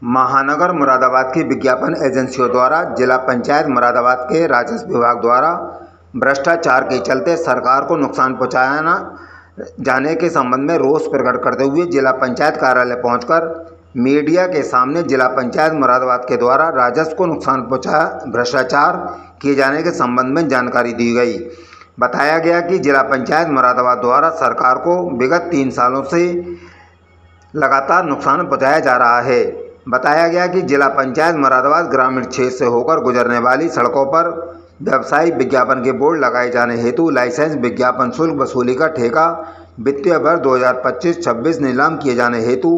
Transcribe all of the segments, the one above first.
महानगर मुरादाबाद की विज्ञापन एजेंसियों द्वारा जिला पंचायत मुरादाबाद के राजस्व विभाग द्वारा भ्रष्टाचार के चलते सरकार को नुकसान पहुंचाया जाने के संबंध में रोष प्रकट करते हुए जिला पंचायत कार्यालय पहुंचकर मीडिया के सामने जिला पंचायत मुरादाबाद के द्वारा राजस्व को नुकसान पहुंचाया भ्रष्टाचार किए जाने के संबंध में जानकारी दी गई। बताया गया कि जिला पंचायत मुरादाबाद द्वारा सरकार को विगत 3 सालों से लगातार नुकसान पहुंचाया जा रहा है। बताया गया कि जिला पंचायत मुरादाबाद ग्रामीण क्षेत्र से होकर गुजरने वाली सड़कों पर व्यवसायिक विज्ञापन के बोर्ड लगाए जाने हेतु लाइसेंस विज्ञापन शुल्क वसूली का ठेका वित्तीय वर्ष 2025-26 नीलाम किए जाने हेतु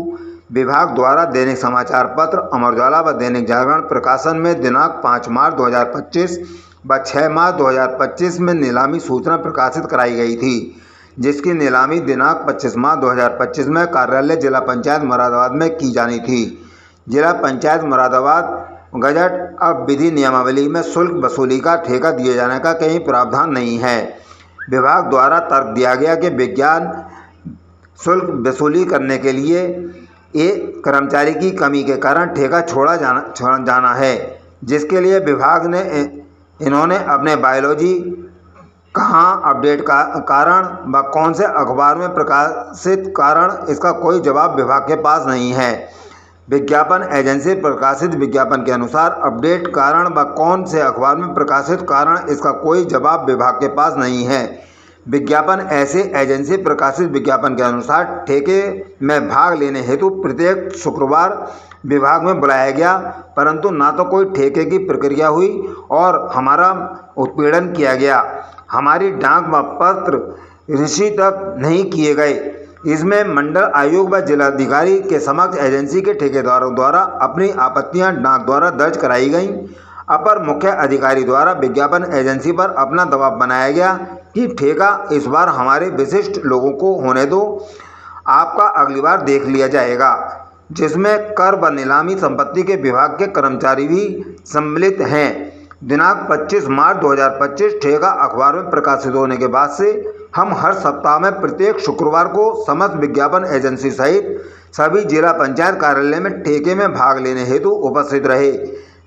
विभाग द्वारा दैनिक समाचार पत्र अमर उजाला व दैनिक जागरण प्रकाशन में दिनांक 5 मार्च 2025 व 6 मार्च 2025 में नीलामी सूचना प्रकाशित कराई गई थी, जिसकी नीलामी दिनांक 25 मार्च 2025 में कार्यालय जिला पंचायत मुरादाबाद में की जानी थी। जिला पंचायत मुरादाबाद गजट अब विधि नियमावली में शुल्क वसूली का ठेका दिए जाने का कहीं प्रावधान नहीं है। विभाग द्वारा तर्क दिया गया कि विज्ञान शुल्क वसूली करने के लिए एक कर्मचारी की कमी के कारण ठेका छोड़ा जाना है, जिसके लिए विभाग ने इन्होंने अपने बायोलॉजी कहाँ अपडेट का कारण व कौन से अखबार में प्रकाशित कारण इसका कोई जवाब विभाग के पास नहीं है। विज्ञापन एजेंसी प्रकाशित विज्ञापन के अनुसार अपडेट कारण व कौन से अखबार में प्रकाशित कारण इसका कोई जवाब विभाग के पास नहीं है। विज्ञापन ऐसे एजेंसी प्रकाशित विज्ञापन के अनुसार ठेके में भाग लेने हेतु प्रत्येक शुक्रवार विभाग में बुलाया गया, परंतु ना तो कोई ठेके की प्रक्रिया हुई और हमारा उत्पीड़न किया गया। हमारी डाक व पत्र ऋषि तक नहीं किए गए। इसमें मंडल आयोग व जिलाधिकारी के समक्ष एजेंसी के ठेकेदारों द्वारा अपनी आपत्तियां डाक द्वारा दर्ज कराई गईं। अपर मुख्य अधिकारी द्वारा विज्ञापन एजेंसी पर अपना दबाव बनाया गया कि ठेका इस बार हमारे विशिष्ट लोगों को होने दो, आपका अगली बार देख लिया जाएगा, जिसमें कर व नीलामी संपत्ति के विभाग के कर्मचारी भी सम्मिलित हैं। दिनांक 25 मार्च 2025 ठेका अखबार में प्रकाशित होने के बाद से हम हर सप्ताह में प्रत्येक शुक्रवार को समस्त विज्ञापन एजेंसी सहित सभी जिला पंचायत कार्यालय में ठेके में भाग लेने हेतु उपस्थित रहे,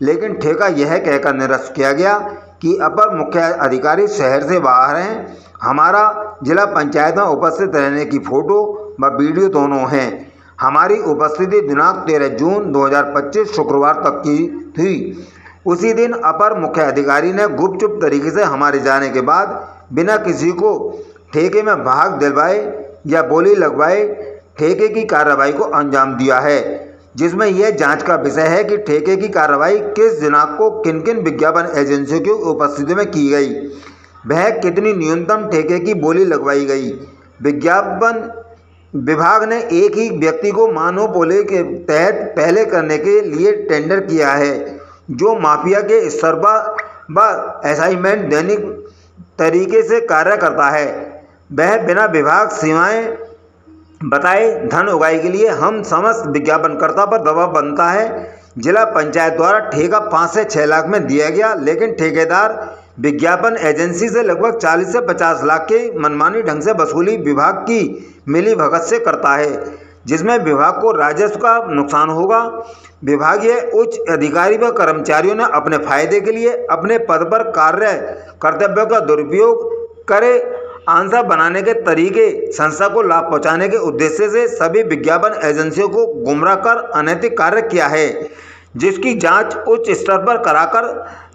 लेकिन ठेका यह कहकर निरस्त किया गया कि अपर मुख्य अधिकारी शहर से बाहर हैं। हमारा जिला पंचायत में उपस्थित रहने की फ़ोटो व वीडियो दोनों हैं। हमारी उपस्थिति दिनांक 13 जून 2025 शुक्रवार तक की थी। उसी दिन अपर मुख्य अधिकारी ने गुपचुप तरीके से हमारे जाने के बाद बिना किसी को ठेके में भाग दिलवाए या बोली लगवाए ठेके की कार्रवाई को अंजाम दिया है, जिसमें यह जांच का विषय है कि ठेके की कार्रवाई किस दिनांक को किन किन विज्ञापन एजेंसियों की उपस्थिति में की गई, वह कितनी न्यूनतम ठेके की बोली लगवाई गई। विज्ञापन विभाग ने एक ही व्यक्ति को मोनोपोली के तहत पहले करने के लिए टेंडर किया है, जो माफिया के स्तर पर असाइनमेंट दैनिक तरीके से कार्य करता है। वह बिना विभाग सीमाएं बताए धन उगाही के लिए हम समस्त विज्ञापनकर्ता पर दबाव बनता है। जिला पंचायत द्वारा ठेका 5 से 6 लाख में दिया गया, लेकिन ठेकेदार विज्ञापन एजेंसी से लगभग 40 से 50 लाख के मनमानी ढंग से वसूली विभाग की मिली भगत से करता है, जिसमें विभाग को राजस्व का नुकसान होगा। विभागीय उच्च अधिकारी व कर्मचारियों ने अपने फायदे के लिए अपने पद पर कार्य कर्तव्यों का दुरुपयोग करे आंसर बनाने के तरीके संस्था को लाभ पहुंचाने के उद्देश्य से सभी विज्ञापन एजेंसियों को गुमराह कर अनैतिक कार्य किया है, जिसकी जांच उच्च स्तर पर कराकर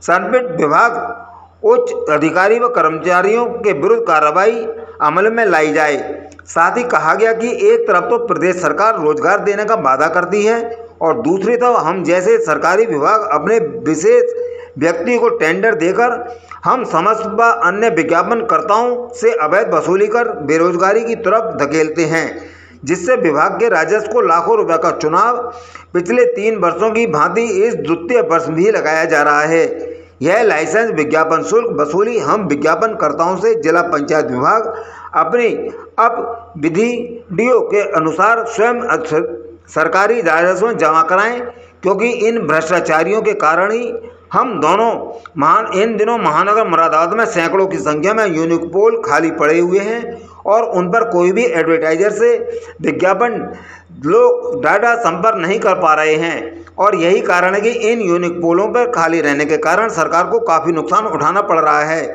संबंधित विभाग उच्च अधिकारी व कर्मचारियों के विरुद्ध कार्रवाई अमल में लाई जाए। साथ ही कहा गया कि एक तरफ तो प्रदेश सरकार रोजगार देने का वादा करती है और दूसरी तरफ हम जैसे सरकारी विभाग अपने विशेष व्यक्ति को टेंडर देकर हम समस्त व अन्य विज्ञापनकर्ताओं से अवैध वसूली कर बेरोजगारी की तरफ धकेलते हैं, जिससे विभाग के राजस्व को लाखों रुपए का चुनाव पिछले 3 वर्षों की भांति इस द्वितीय वर्ष भी लगाया जा रहा है। यह लाइसेंस विज्ञापन शुल्क वसूली हम विज्ञापनकर्ताओं से जिला पंचायत विभाग अपनी अब विधियों के अनुसार स्वयं सरकारी राजस्व में जमा कराएं, क्योंकि इन भ्रष्टाचारियों के कारण ही हम इन दिनों महानगर मुरादाबाद में सैकड़ों की संख्या में यूनिक पोल खाली पड़े हुए हैं और उन पर कोई भी एडवर्टाइजर से विज्ञापन लोग डाटा संपर्क नहीं कर पा रहे हैं और यही कारण है कि इन यूनिक पोलों पर खाली रहने के कारण सरकार को काफ़ी नुकसान उठाना पड़ रहा है।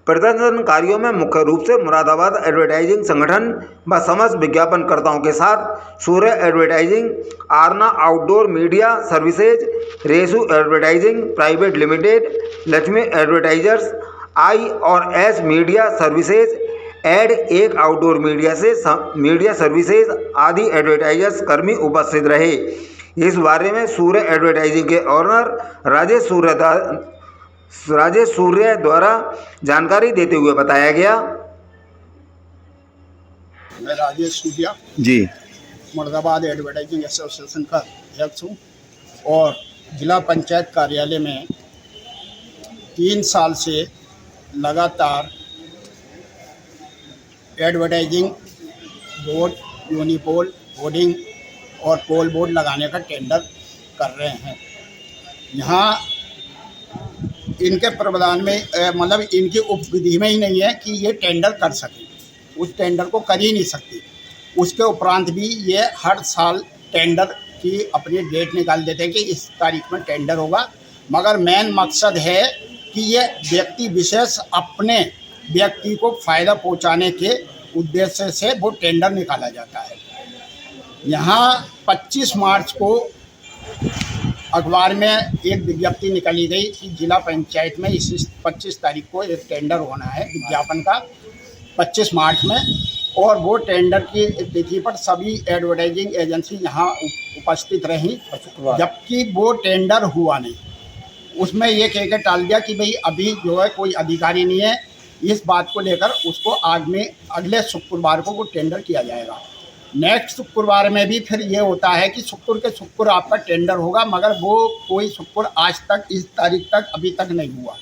प्रदर्शनकारियों में मुख्य रूप से मुरादाबाद एडवर्टाइजिंग संगठन व समस्त विज्ञापनकर्ताओं के साथ Surya advertising, Aarna outdoor media services, Resu advertising private limited, Lakshmi advertisers, I और एस मीडिया सर्विसेज, एड एक आउटडोर मीडिया सर्विसेज आदि एडवर्टाइजर्स कर्मी उपस्थित रहे। इस बारे में सूर्य एडवर्टाइजिंग के ऑनर राजेश सूर्य द्वारा जानकारी देते हुए बताया गया। मैं राजेश सूर्या जी मुरादाबाद एडवर्टाइजिंग एसोसिएशन का अध्यक्ष हूँ और जिला पंचायत कार्यालय में 3 साल से लगातार एडवर्टाइजिंग बोर्ड, यूनिपोल, होर्डिंग और पोल बोर्ड लगाने का टेंडर कर रहे हैं। यहाँ इनके प्रावधान में मतलब इनकी उपविधि में ही नहीं है कि ये टेंडर कर सके, उस टेंडर को कर ही नहीं सकती। उसके उपरांत भी ये हर साल टेंडर की अपनी डेट निकाल देते हैं कि इस तारीख में टेंडर होगा, मगर मेन मकसद है कि ये व्यक्ति विशेष अपने व्यक्ति को फ़ायदा पहुंचाने के उद्देश्य से वो टेंडर निकाला जाता है। यहाँ 25 मार्च को अखबार में एक विज्ञप्ति निकाली गई कि जिला पंचायत में इस 25 तारीख को एक टेंडर होना है विज्ञापन का 25 मार्च में, और वो टेंडर की तिथि पर सभी एडवर्टाइजिंग एजेंसी यहाँ उपस्थित रहीं, जबकि वो टेंडर हुआ नहीं। उसमें ये कह के टाल दिया कि भाई अभी जो है कोई अधिकारी नहीं है, इस बात को लेकर उसको अगले शुक्रवार को वो टेंडर किया जाएगा। नेक्स्ट शुक्रवार में भी फिर ये होता है कि शुक्र के शुक्र आपका टेंडर होगा, मगर वो कोई शुक्र आज तक इस तारीख तक अभी तक नहीं हुआ।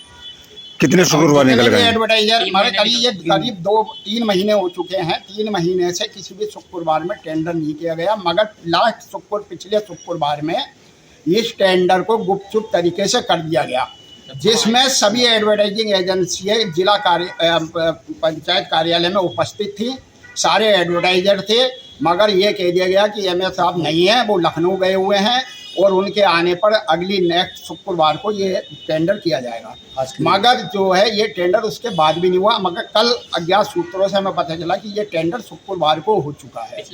कितने शुक्रवार निकल गए? एडवर्टाइजर हमारे करीब 2-3 महीने हो चुके हैं। 3 महीने से किसी भी शुक्रवार में टेंडर नहीं किया गया, मगर लास्ट शुक्र पिछले शुक्रवार में इस टेंडर को गुपचुप तरीके से कर दिया गया, जिसमें सभी एडवर्टाइजिंग एजेंसियाँ जिला पंचायत कार्यालय में उपस्थित थी, सारे एडवर्टाइजर थे, मगर ये कह दिया गया कि एमएस साहब नहीं है, वो लखनऊ गए हुए हैं और उनके आने पर अगली नेक्स्ट शुक्रवार को ये टेंडर किया जाएगा। मगर जो है ये टेंडर उसके बाद भी नहीं हुआ, मगर कल अज्ञात सूत्रों से हमें पता चला कि ये टेंडर शुक्रवार को हो चुका है।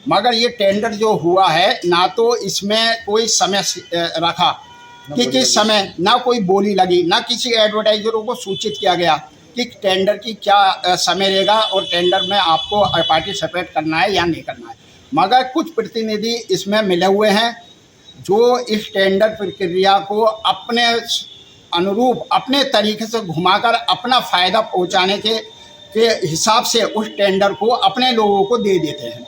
मगर ये टेंडर जो हुआ है, ना तो इसमें कोई समय रखा कि किस समय, ना कोई बोली लगी, ना किसी एडवर्टाइजरों को सूचित किया गया कि टेंडर की क्या समय रहेगा और टेंडर में आपको पार्टिसिपेट करना है या नहीं करना है। मगर कुछ प्रतिनिधि इसमें मिले हुए हैं जो इस टेंडर प्रक्रिया को अपने अनुरूप अपने तरीके से घुमाकर अपना फ़ायदा पहुंचाने के हिसाब से उस टेंडर को अपने लोगों को दे देते हैं।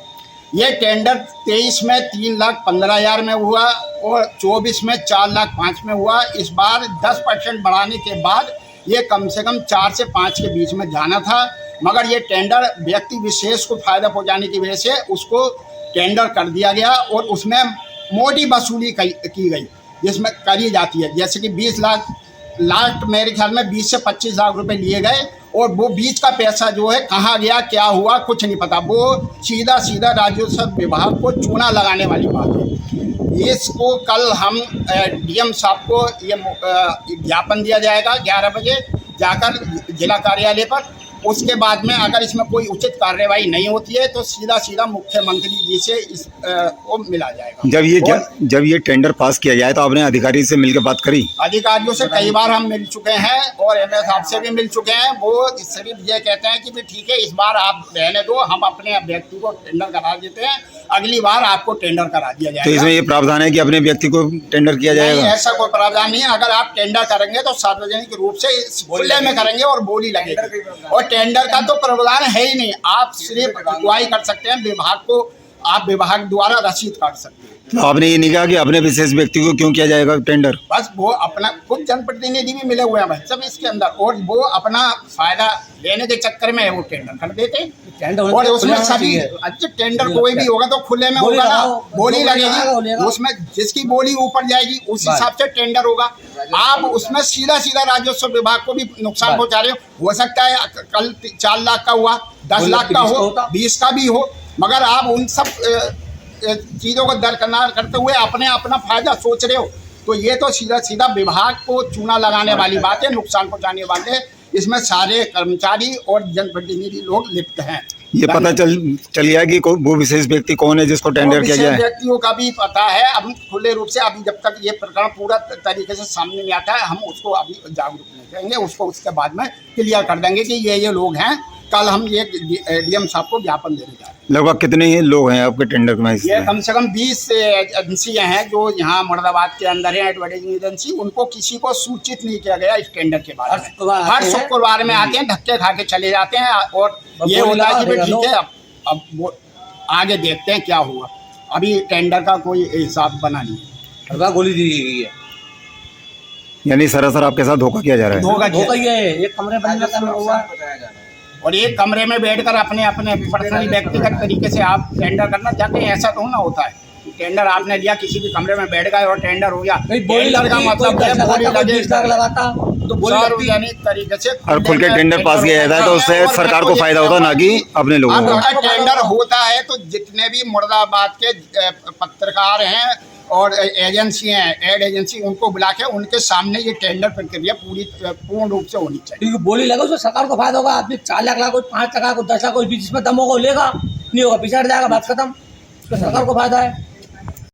ये टेंडर 23 में 3,15,000 में हुआ और 24 में 4,05,000 में हुआ। इस बार 10% बढ़ाने के बाद ये कम से कम 4 से 5 के बीच में जाना था, मगर ये टेंडर व्यक्ति विशेष को फ़ायदा पहुंचाने की वजह से उसको टेंडर कर दिया गया और उसमें मोटी वसूली की गई, जिसमें करी जाती है। जैसे कि 20 लाख लास्ट मेरे ख्याल में 20 से 25 लाख रुपए लिए गए और वो बीच का पैसा जो है कहाँ गया, क्या हुआ, कुछ नहीं पता। वो सीधा राजस्व विभाग को चूना लगाने वाली बात है। इसको कल हम डीएम साहब को ये ज्ञापन दिया जाएगा 11 बजे जाकर जिला कार्यालय पर। उसके बाद में अगर इसमें कोई उचित कार्यवाही नहीं होती है तो सीधा मुख्यमंत्री जी से इस को मिला जाएगा। जब ये टेंडर पास किया जाए तो आपने अधिकारी से मिलकर बात करी? अधिकारियों से कई बार हम मिल चुके हैं और एमएस साहब से भी मिल चुके हैं। वो सिर्फ ये कहते हैं कि भी ठीक है, इस बार आप रहने दो, हम अपने व्यक्ति को टेंडर करा देते हैं, अगली बार आपको टेंडर करा दिया जाएगा। तो इसमें ये प्रावधान है कि अपने व्यक्ति को टेंडर किया जाएगा? नहीं, ऐसा कोई प्रावधान नहीं है। अगर आप टेंडर करेंगे तो सार्वजनिक रूप से खुले में करेंगे और बोली लगेगी, और टेंडर का तो प्रावधान है ही नहीं। आप सिर्फ अगुवाई कर सकते हैं, विभाग को आप विभाग द्वारा रसीद काट सकते हैं। तो आपने ये नहीं कहा कि अपने विशेष व्यक्ति को क्यों किया जाएगा टेंडर? बस वो अपना खुद जनप्रतिनिधि भी मिले हुए हैं भाई सब इसके अंदर, और वो अपना फायदा लेने के चक्कर में है वो टेंडर कर देते हैं। और उसमें सभी अच्छा टेंडर कोई भी होगा तो खुले में होगा ना, बोली लगेगी, उसमें जिसकी बोली ऊपर जाएगी उस हिसाब से टेंडर होगा। आप उसमें सीधा सीधा राजस्व विभाग को भी नुकसान पहुंचा रहे हो सकता है कल 4 लाख का हुआ, 10 लाख का हो, 20 का भी हो, मगर आप उन सब चीज़ों को दरकिनार करते हुए अपना फायदा सोच रहे हो, तो ये तो सीधा सीधा विभाग को चूना लगाने वाली बात है, नुकसान पहुंचाने वाले। इसमें सारे कर्मचारी और जनप्रतिनिधि लोग लिप्त हैं। ये पता चल गया कि वो विशेष व्यक्ति कौन है जिसको टेंडर किया गया है? व्यक्तियों का भी पता है, अब खुले रूप से अभी जब तक ये प्रकरण पूरा तरीके से सामने नहीं आता है हम उसको अभी जागरूक नहीं करेंगे, उसको उसके बाद में क्लियर कर देंगे कि ये लोग हैं। कल हम ये डीएम साहब को ज्ञापन देने जा रहे हैं। लगभग कितने लोग हैं आपके टेंडर में? ये कम से कम 20 एजेंसियां हैं जो यहाँ मुरादाबाद के अंदर है, एडवर्टाइजिंग एजेंसी, उनको किसी को सूचित नहीं किया गया इस टेंडर के बारे में। हर शुक्रवार में आते हैं, धक्के खा के चले जाते हैं, और ये होता है कि ठीक है अब वो आगे देखते हैं क्या हुआ। अभी टेंडर का कोई हिसाब बना नहीं है, गोली दी गई है, यानी सरासर आपके साथ धोखा किया जा रहा है। धोखा ही है। एक कमरे बंद हुआ और एक कमरे में बैठकर अपने पर्सनली व्यक्तिगत तरीके से आप टेंडर करना चाहते हैं, ऐसा तो ना होता है। टेंडर आपने लिया, किसी भी कमरे में बैठ गए और टेंडर हो गया। टेंडर का मतलब है बोली लगे तो सार्वजनिक तरीके से और खुल के टेंडर पास किया जाता है तो उससे सरकार को फायदा होता, ना कि अपने लोगों को। टेंडर होता है तो जितने भी मुरादाबाद के पत्रकार हैं और एजेंसियां हैं, एड एजेंसी, उनको बुला के उनके सामने ये टेंडर प्रक्रिया पूर्ण रूप से होनी चाहिए। क्योंकि बोली लगा उसमें सरकार को फायदा होगा। आदमी 4 लाख ला, कोई 5 टका, कोई 10 लाख, कोई 20 में दम होगा लेगा, नहीं होगा पीछे हट जाएगा, बात खत्म। तो सरकार को फायदा है।